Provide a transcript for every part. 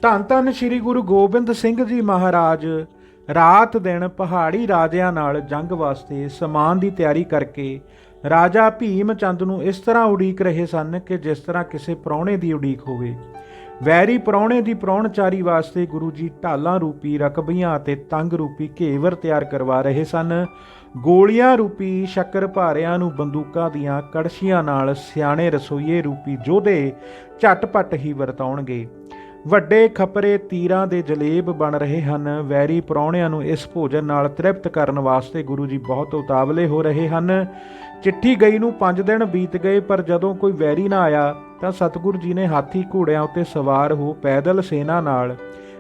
ਧੰਨ ਧੰਨ ਸ੍ਰੀ ਗੁਰੂ ਗੋਬਿੰਦ ਸਿੰਘ ਜੀ ਮਹਾਰਾਜ ਰਾਤ ਦਿਨ ਪਹਾੜੀ ਰਾਜਿਆਂ ਨਾਲ ਜੰਗ ਵਾਸਤੇ ਸਮਾਨ ਦੀ ਤਿਆਰੀ ਕਰਕੇ ਰਾਜਾ ਭੀਮ ਚੰਦ ਨੂੰ ਇਸ ਤਰ੍ਹਾਂ ਉਡੀਕ ਰਹੇ ਸਨ ਕਿ ਜਿਸ ਤਰ੍ਹਾਂ ਕਿਸੇ ਪ੍ਰਾਹੁਣੇ ਦੀ ਉਡੀਕ ਹੋਵੇ। ਵੈਰੀ ਪ੍ਰਾਹੁਣੇ ਦੀ ਪ੍ਰਾਹੁਣਚਾਰੀ ਵਾਸਤੇ ਗੁਰੂ ਜੀ ਢਾਲਾਂ ਰੂਪੀ ਰਕਬੀਆਂ ਅਤੇ ਤੰਗ ਰੂਪੀ ਘੇਵਰ ਤਿਆਰ ਕਰਵਾ ਰਹੇ ਸਨ। ਗੋਲੀਆਂ ਰੂਪੀ ਸ਼ੱਕਰ ਭਾਰਿਆਂ ਨੂੰ ਬੰਦੂਕਾਂ ਦੀਆਂ ਕੜਛੀਆਂ ਨਾਲ ਸਿਆਣੇ ਰਸੋਈਏ ਰੂਪੀ ਯੋਧੇ ਝਟਪਟ ਹੀ ਵਰਤਾਉਣਗੇ। ਵੱਡੇ ਖਪਰੇ ਤੀਰਾਂ ਦੇ ਜਲੇਬ ਬਣ ਰਹੇ ਹਨ। ਵੈਰੀ ਪ੍ਰਾਹੁਣਿਆਂ ਨੂੰ ਇਸ ਭੋਜਨ ਨਾਲ ਤ੍ਰਿਪਤ ਕਰਨ ਵਾਸਤੇ ਗੁਰੂ ਜੀ ਬਹੁਤ ਉਤਾਵਲੇ ਹੋ ਰਹੇ ਹਨ। ਚਿੱਠੀ ਗਈ ਨੂੰ 5 ਦਿਨ ਬੀਤ ਗਏ, ਪਰ ਜਦੋਂ ਕੋਈ ਵੈਰੀ ਨਾ ਆਇਆ ਤਾਂ ਸਤਿਗੁਰੂ ਜੀ ਨੇ ਹਾਥੀ ਘੋੜਿਆਂ ਉੱਤੇ ਸਵਾਰ ਹੋ ਪੈਦਲ ਸੈਨਾ ਨਾਲ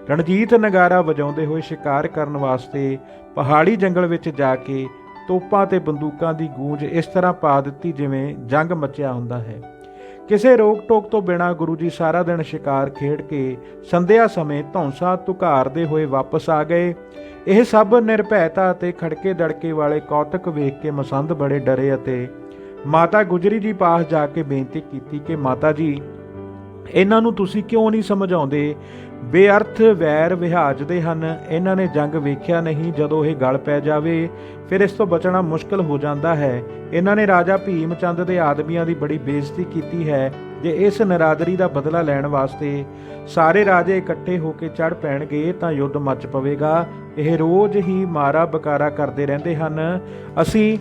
ਰਣਜੀਤ ਨਗਾਰਾ ਵਜਾਉਂਦੇ ਹੋਏ ਸ਼ਿਕਾਰ ਕਰਨ ਵਾਸਤੇ ਪਹਾੜੀ ਜੰਗਲ ਵਿੱਚ ਜਾ ਕੇ ਤੋਪਾਂ ਤੇ ਬੰਦੂਕਾਂ ਦੀ ਗੂੰਜ ਇਸ ਤਰ੍ਹਾਂ ਪਾ ਦਿੱਤੀ ਜਿਵੇਂ ਜੰਗ ਮੱਚਿਆ ਹੁੰਦਾ ਹੈ। ਕਿਸੇ ਰੋਕ ਟੋਕ ਤੋਂ ਬਿਨਾਂ ਗੁਰੂ ਜੀ ਸਾਰਾ ਦਿਨ ਸ਼ਿਕਾਰ ਖੇਡ ਕੇ ਸੰਧਿਆ ਸਮੇਂ ਧੌਂਸਾ ਧੁਕਾਰਦੇ ਹੋਏ ਵਾਪਸ ਆ ਗਏ। ਇਹ ਸਭ ਨਿਰਭੈਤਾ ਅਤੇ ਖੜਕੇ ਦੜਕੇ ਵਾਲੇ ਕੌਤਕ ਵੇਖ ਕੇ ਮਸੰਦ ਬੜੇ ਡਰੇ ਅਤੇ ਮਾਤਾ ਗੁਜਰੀ ਜੀ ਪਾਸ ਜਾ ਕੇ ਬੇਨਤੀ ਕੀਤੀ ਕਿ ਮਾਤਾ ਜੀ, ਇਹਨਾਂ ਨੂੰ ਤੁਸੀਂ ਕਿਉਂ ਨਹੀਂ ਸਮਝਾਉਂਦੇ? ਬੇਅਰਥ ਵੈਰ ਵਿਹਾਜਦੇ ਹਨ। ਇਹਨਾਂ ਨੇ ਜੰਗ ਵੇਖਿਆ ਨਹੀਂ। ਜਦੋਂ ਇਹ ਗਲ ਪੈ ਜਾਵੇ ਫਿਰ ਇਸ ਤੋਂ ਬਚਣਾ ਮੁਸ਼ਕਲ ਹੋ ਜਾਂਦਾ ਹੈ। ਇਹਨਾਂ ਨੇ ਰਾਜਾ ਭੀਮ ਚੰਦ ਦੇ ਆਦਮੀਆਂ ਦੀ ਬੜੀ ਬੇਇੱਜ਼ਤੀ ਕੀਤੀ ਹੈ। ਜੇ ਇਸ ਨਰਾਦਰੀ ਦਾ ਬਦਲਾ ਲੈਣ ਵਾਸਤੇ ਸਾਰੇ ਰਾਜੇ ਇਕੱਠੇ ਹੋ ਕੇ ਚੜ੍ਹ ਪੈਣਗੇ ਤਾਂ ਯੁੱਧ ਮੱਚ ਪਵੇਗਾ। ਇਹ ਰੋਜ਼ ਹੀ ਮਾਰਾ ਬਕਾਰਾ ਕਰਦੇ ਰਹਿੰਦੇ ਹਨ। ਅਸੀਂ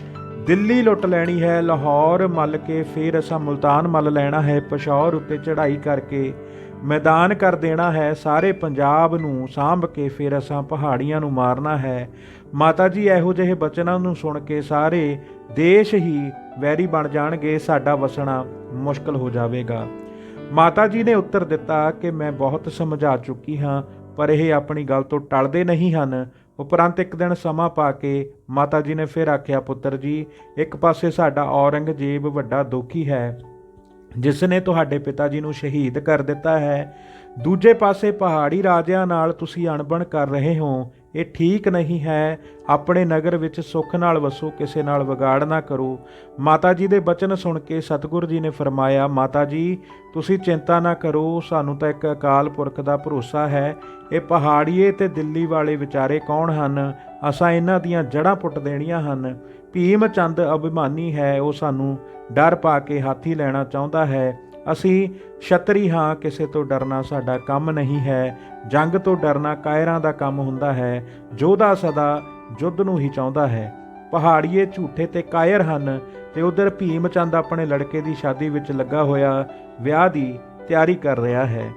ਦਿੱਲੀ ਲੁੱਟ ਲੈਣੀ ਹੈ, ਲਾਹੌਰ ਮੱਲ ਕੇ ਫਿਰ ਅਸਾਂ ਮੁਲਤਾਨ ਮੱਲ ਲੈਣਾ ਹੈ, ਪਸ਼ੌਰ ਉੱਤੇ ਚੜ੍ਹਾਈ ਕਰਕੇ ਮੈਦਾਨ ਕਰ ਦੇਣਾ ਹੈ, ਸਾਰੇ ਪੰਜਾਬ ਨੂੰ ਸਾਂਭ ਕੇ ਫਿਰ ਅਸਾਂ ਪਹਾੜੀਆਂ ਨੂੰ ਮਾਰਨਾ ਹੈ। ਮਾਤਾ ਜੀ, ਇਹੋ ਜਿਹੇ ਬਚਨਾਂ ਨੂੰ ਸੁਣ ਕੇ ਸਾਰੇ ਦੇਸ਼ ਹੀ ਵੈਰੀ ਬਣ ਜਾਣਗੇ, ਸਾਡਾ ਵਸਣਾ ਮੁਸ਼ਕਲ ਹੋ ਜਾਵੇਗਾ। ਮਾਤਾ ਜੀ ਨੇ ਉੱਤਰ ਦਿੱਤਾ ਕਿ ਮੈਂ ਬਹੁਤ ਸਮਝਾ ਚੁੱਕੀ ਹਾਂ, ਪਰ ਇਹ ਆਪਣੀ ਗੱਲ ਤੋਂ ਟਲਦੇ ਨਹੀਂ ਹਨ। ਉਪਰੰਤ ਇੱਕ ਦਿਨ ਸਮਾਂ ਪਾ ਕੇ ਮਾਤਾ ਜੀ ਨੇ ਫਿਰ ਆਖਿਆ, ਪੁੱਤਰ ਜੀ, ਇੱਕ ਪਾਸੇ ਸਾਡਾ ਔਰੰਗਜ਼ੇਬ ਵੱਡਾ ਦੋਖੀ ਹੈ ਜਿਸ ਨੇ ਤੁਹਾਡੇ ਪਿਤਾ ਜੀ ਨੂੰ ਸ਼ਹੀਦ ਕਰ ਦਿੱਤਾ ਹੈ। ਦੂਜੇ ਪਾਸੇ ਪਹਾੜੀ ਰਾਜਿਆਂ ਨਾਲ ਤੁਸੀਂ ਅਣਬਣ ਕਰ ਰਹੇ ਹੋ। ਇਹ ਠੀਕ ਨਹੀਂ ਹੈ। ਆਪਣੇ ਨਗਰ ਵਿੱਚ ਸੁੱਖ ਨਾਲ ਵਸੋ, ਕਿਸੇ ਨਾਲ ਵਿਗਾੜ ਨਾ ਕਰੋ। ਮਾਤਾ ਜੀ ਦੇ ਬਚਨ ਸੁਣ ਕੇ ਸਤਿਗੁਰੂ ਜੀ ਨੇ ਫਰਮਾਇਆ, ਮਾਤਾ ਜੀ, ਤੁਸੀਂ ਚਿੰਤਾ ਨਾ ਕਰੋ, ਸਾਨੂੰ ਤਾਂ ਇੱਕ ਅਕਾਲ ਪੁਰਖ ਦਾ ਭਰੋਸਾ ਹੈ। ਇਹ ਪਹਾੜੀਏ ਤੇ ਦਿੱਲੀ ਵਾਲੇ ਵਿਚਾਰੇ ਕੌਣ ਹਨ? ਅਸਾਂ ਇਹਨਾਂ ਦੀਆਂ ਜੜ੍ਹਾਂ ਪੁੱਟ ਦੇਣੀਆਂ ਹਨ। ਭੀਮ ਚੰਦ ਅਭਿਮਾਨੀ ਹੈ, ਉਹ ਸਾਨੂੰ ਡਰ ਪਾ ਕੇ ਹਾਥੀ ਲੈਣਾ ਚਾਹੁੰਦਾ ਹੈ। ਅਸੀਂ ਛਤਰੀ ਹਾਂ, ਕਿਸੇ ਤੋਂ ਡਰਨਾ ਸਾਡਾ ਕੰਮ ਨਹੀਂ ਹੈ। ਜੰਗ ਤੋਂ ਡਰਨਾ ਕਾਇਰਾਂ ਦਾ ਕੰਮ ਹੁੰਦਾ ਹੈ। ਯੋਧਾ ਸਦਾ ਯੁੱਧ ਨੂੰ ਹੀ ਚਾਹੁੰਦਾ ਹੈ। ਪਹਾੜੀਏ ਝੂਠੇ ਤੇ ਕਾਇਰ ਹਨ। ਤੇ ਉਧਰ ਭੀਮ ਚੰਦ ਆਪਣੇ ਲੜਕੇ ਦੀ ਸ਼ਾਦੀ ਵਿੱਚ ਲੱਗਾ ਹੋਇਆ ਵਿਆਹ ਦੀ ਤਿਆਰੀ ਕਰ ਰਿਹਾ ਹੈ।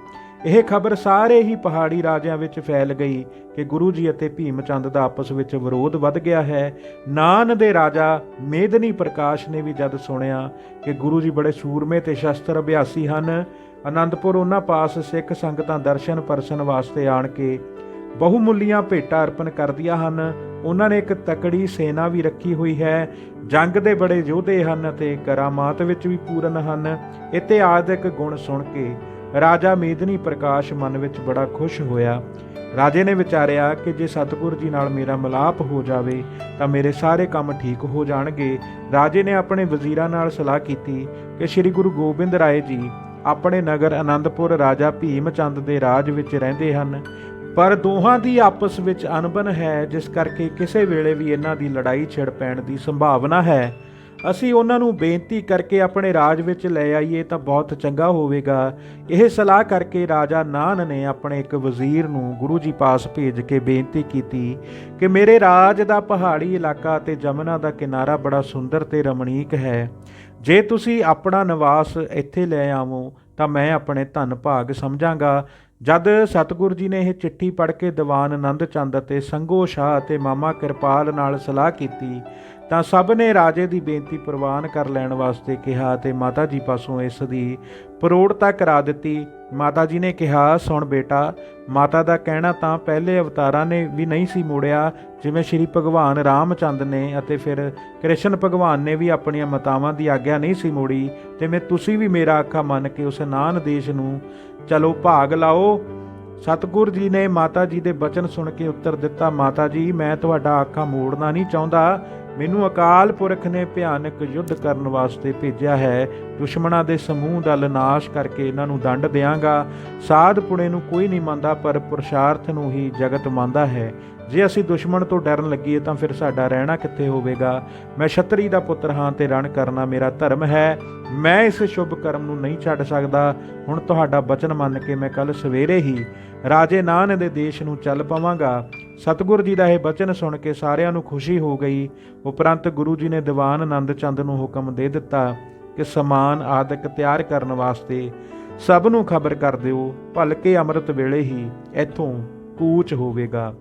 ਇਹ ਖਬਰ ਸਾਰੇ ਹੀ ਪਹਾੜੀ ਰਾਜਿਆਂ ਵਿੱਚ ਫੈਲ ਗਈ ਕਿ ਗੁਰੂ ਜੀ ਅਤੇ ਭੀਮ ਚੰਦ ਦਾ ਆਪਸ ਵਿੱਚ ਵਿਰੋਧ ਵੱਧ ਗਿਆ ਹੈ। ਨਾਨ ਦੇ ਰਾਜਾ ਮੇਦਨੀ ਪ੍ਰਕਾਸ਼ ਨੇ ਵੀ ਜਦ ਸੁਣਿਆ ਕਿ ਗੁਰੂ ਜੀ ਬੜੇ ਸੂਰਮੇ ਤੇ ਸ਼ਸਤਰ ਅਭਿਆਸੀ ਹਨ, ਅਨੰਦਪੁਰ ਉਹਨਾਂ ਪਾਸ ਸਿੱਖ ਸੰਗਤਾਂ ਦਰਸ਼ਨ ਪਰਸਨ ਵਾਸਤੇ ਆਣ ਕੇ ਬਹੁਮੁੱਲੀਆਂ ਭੇਟਾਂ ਅਰਪਣ ਕਰਦੀਆਂ ਹਨ। ਉਹਨਾਂ ਨੇ ਇੱਕ ਤਕੜੀ ਸੈਨਾ ਵੀ ਰੱਖੀ ਹੋਈ ਹੈ। ਜੰਗ ਦੇ ਬੜੇ ਯੋਧੇ ਹਨ ਅਤੇ ਕਰਾਮਾਤ ਵਿੱਚ ਵੀ ਪੂਰਨ ਹਨ। ਇਤਿਹਾਸਕ ਗੁਣ ਸੁਣ ਕੇ ਰਾਜਾ ਮੇਦਨੀ ਪ੍ਰਕਾਸ਼ ਮਨ ਵਿੱਚ ਬੜਾ ਖੁਸ਼ ਹੋਇਆ। ਰਾਜੇ ਨੇ ਵਿਚਾਰਿਆ ਕਿ ਜੇ ਸਤਿਗੁਰੂ ਜੀ ਨਾਲ ਮੇਰਾ ਮਿਲਾਪ ਹੋ ਜਾਵੇ ਤਾਂ ਮੇਰੇ ਸਾਰੇ ਕੰਮ ਠੀਕ ਹੋ ਜਾਣਗੇ। ਰਾਜੇ ਨੇ ਆਪਣੇ ਵਜ਼ੀਰਾਂ ਨਾਲ ਸਲਾਹ ਕੀਤੀ ਕਿ ਸ੍ਰੀ ਗੁਰੂ ਗੋਬਿੰਦ ਰਾਏ ਜੀ ਆਪਣੇ ਨਗਰ ਆਨੰਦਪੁਰ ਰਾਜਾ ਭੀਮ ਚੰਦ ਦੇ ਰਾਜ ਵਿੱਚ ਰਹਿੰਦੇ ਹਨ, ਪਰ ਦੋਹਾਂ ਦੀ ਆਪਸ ਵਿੱਚ ਅਣਬਣ ਹੈ, ਜਿਸ ਕਰਕੇ ਕਿਸੇ ਵੇਲੇ ਵੀ ਇਹਨਾਂ ਦੀ ਲੜਾਈ ਛਿੜ ਪੈਣ ਦੀ ਸੰਭਾਵਨਾ ਹੈ। ਅਸੀਂ ਉਹਨਾਂ ਨੂੰ ਬੇਨਤੀ ਕਰਕੇ ਆਪਣੇ ਰਾਜ ਵਿੱਚ ਲੈ ਆਈਏ ਤਾਂ ਬਹੁਤ ਚੰਗਾ ਹੋਵੇਗਾ। ਇਹ ਸਲਾਹ ਕਰਕੇ ਰਾਜਾ ਨਾਨ ਨੇ ਆਪਣੇ ਇੱਕ ਵਜ਼ੀਰ ਨੂੰ ਗੁਰੂ ਜੀ ਪਾਸ ਭੇਜ ਕੇ ਬੇਨਤੀ ਕੀਤੀ ਕਿ ਮੇਰੇ ਰਾਜ ਦਾ ਪਹਾੜੀ ਇਲਾਕਾ ਅਤੇ ਜਮਨਾ ਦਾ ਕਿਨਾਰਾ ਬੜਾ ਸੁੰਦਰ ਤੇ ਰਮਣੀਕ ਹੈ। ਜੇ ਤੁਸੀਂ ਆਪਣਾ ਨਿਵਾਸ ਇੱਥੇ ਲੈ ਆਵੋ ਤਾਂ ਮੈਂ ਆਪਣੇ ਧੰਨ ਭਾਗ ਸਮਝਾਂਗਾ। ਜਦ ਸਤਿਗੁਰੂ ਜੀ ਨੇ ਇਹ ਚਿੱਠੀ ਪੜ੍ਹ ਕੇ ਦੀਵਾਨ ਆਨੰਦ ਚੰਦ ਅਤੇ ਸੰਗੋ ਸ਼ਾਹ ਅਤੇ ਮਾਮਾ ਕਿਰਪਾਲ ਨਾਲ ਸਲਾਹ ਕੀਤੀ ਤਾਂ ਸਭ ਨੇ ਰਾਜੇ ਦੀ ਬੇਨਤੀ ਪ੍ਰਵਾਨ ਕਰ ਲੈਣ ਵਾਸਤੇ ਕਿਹਾ ਅਤੇ ਮਾਤਾ ਜੀ ਪਾਸੋਂ ਇਸ ਦੀ ਪ੍ਰੋੜਤਾ ਕਰਾ ਦਿੱਤੀ। ਮਾਤਾ ਜੀ ਨੇ ਕਿਹਾ, ਸੁਣ ਬੇਟਾ, ਮਾਤਾ ਦਾ ਕਹਿਣਾ ਤਾਂ ਪਹਿਲੇ ਅਵਤਾਰਾਂ ਨੇ ਵੀ ਨਹੀਂ ਸੀ ਮੋੜਿਆ, ਜਿਵੇਂ ਸ਼੍ਰੀ ਭਗਵਾਨ ਰਾਮਚੰਦ ਨੇ ਅਤੇ ਫਿਰ ਕ੍ਰਿਸ਼ਨ ਭਗਵਾਨ ਨੇ ਵੀ ਆਪਣੀਆਂ ਮਾਤਾਵਾਂ ਦੀ ਆਗਿਆ ਨਹੀਂ ਸੀ ਮੋੜੀ। ਤੇ ਮੈਂ ਤੁਸੀਂ ਵੀ ਮੇਰਾ ਆਖਾ ਮੰਨ ਕੇ ਉਸ ਨਾਨ ਦੇਸ਼ ਨੂੰ ਚਲੋ ਭਾਗ ਲਾਓ। ਸਤਿਗੁਰੂ ਜੀ ਨੇ ਮਾਤਾ ਜੀ ਦੇ ਬਚਨ ਸੁਣ ਕੇ ਉੱਤਰ ਦਿੱਤਾ, ਮਾਤਾ ਜੀ, ਮੈਂ ਤੁਹਾਡਾ ਆਖਾ ਮੋੜਨਾ ਨਹੀਂ ਚਾਹੁੰਦਾ। ਮੈਨੂੰ ਅਕਾਲ ਪੁਰਖ ਨੇ ਭਿਆਨਕ ਯੁੱਧ ਕਰਨ ਵਾਸਤੇ ਭੇਜਿਆ ਹੈ। ਦੁਸ਼ਮਣਾਂ ਦੇ ਸਮੂਹ ਦਾ ਨਾਸ਼ ਕਰਕੇ ਇਹਨਾਂ ਨੂੰ ਦੰਡ ਦਿਆਂਗਾ। ਸਾਧ ਪੁਣੇ ਨੂੰ ਕੋਈ ਨਹੀਂ ਮੰਨਦਾ, ਪਰ ਪੁਰਸ਼ਾਰਥ ਨੂੰ ਹੀ ਜਗਤ ਮੰਨਦਾ ਹੈ। ਜੇ ਅਸੀਂ ਦੁਸ਼ਮਣ ਤੋਂ ਡਰਨ ਲੱਗੀਏ ਤਾਂ ਫਿਰ ਸਾਡਾ ਰਹਿਣਾ ਕਿੱਥੇ ਹੋਵੇਗਾ। ਮੈਂ ਛਤਰੀ ਦਾ ਪੁੱਤਰ ਹਾਂ ਤੇ ਰਣ ਕਰਨਾ ਮੇਰਾ ਧਰਮ ਹੈ। ਮੈਂ ਇਸ ਸ਼ੁਭ ਕਰਮ ਨੂੰ ਨਹੀਂ ਛੱਡ ਸਕਦਾ। ਹੁਣ ਤੁਹਾਡਾ ਬਚਨ ਮੰਨ ਕੇ ਮੈਂ ਕੱਲ ਸਵੇਰੇ ਹੀ ਰਾਜੇ ਨਾਨ ਦੇ ਦੇਸ਼ ਨੂੰ ਚੱਲ ਪਵਾਂਗਾ। ਸਤਿਗੁਰ ਜੀ ਦਾ ਇਹ ਬਚਨ ਸੁਣ ਕੇ ਸਾਰਿਆਂ ਨੂੰ ਖੁਸ਼ੀ ਹੋ ਗਈ। ਉਪਰੰਤ ਗੁਰੂ ਜੀ ਨੇ ਦੀਵਾਨ ਆਨੰਦ ਚੰਦ ਨੂੰ ਹੁਕਮ ਦੇ ਦਿੱਤਾ ਕਿ ਸਮਾਨ ਆਦਿਕ ਤਿਆਰ ਕਰਨ ਵਾਸਤੇ ਸਭ ਨੂੰ ਖਬਰ ਕਰ ਦਿਓ। ਭਲਕੇ ਅੰਮ੍ਰਿਤ ਵੇਲੇ ਹੀ ਇੱਥੋਂ ਕੂਚ ਹੋਵੇਗਾ।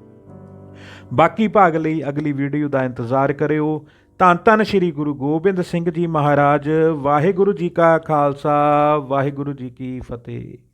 ਬਾਕੀ ਭਾਗ ਲਈ ਅਗਲੀ ਵੀਡੀਓ ਦਾ ਇੰਤਜ਼ਾਰ ਕਰਿਓ। ਧੰਨ ਧੰਨ ਸ਼੍ਰੀ ਗੁਰੂ ਗੋਬਿੰਦ ਸਿੰਘ ਜੀ ਮਹਾਰਾਜ। ਵਾਹਿਗੁਰੂ ਜੀ ਕਾ ਖਾਲਸਾ, ਵਾਹਿਗੁਰੂ ਜੀ ਕੀ ਫਤਿਹ।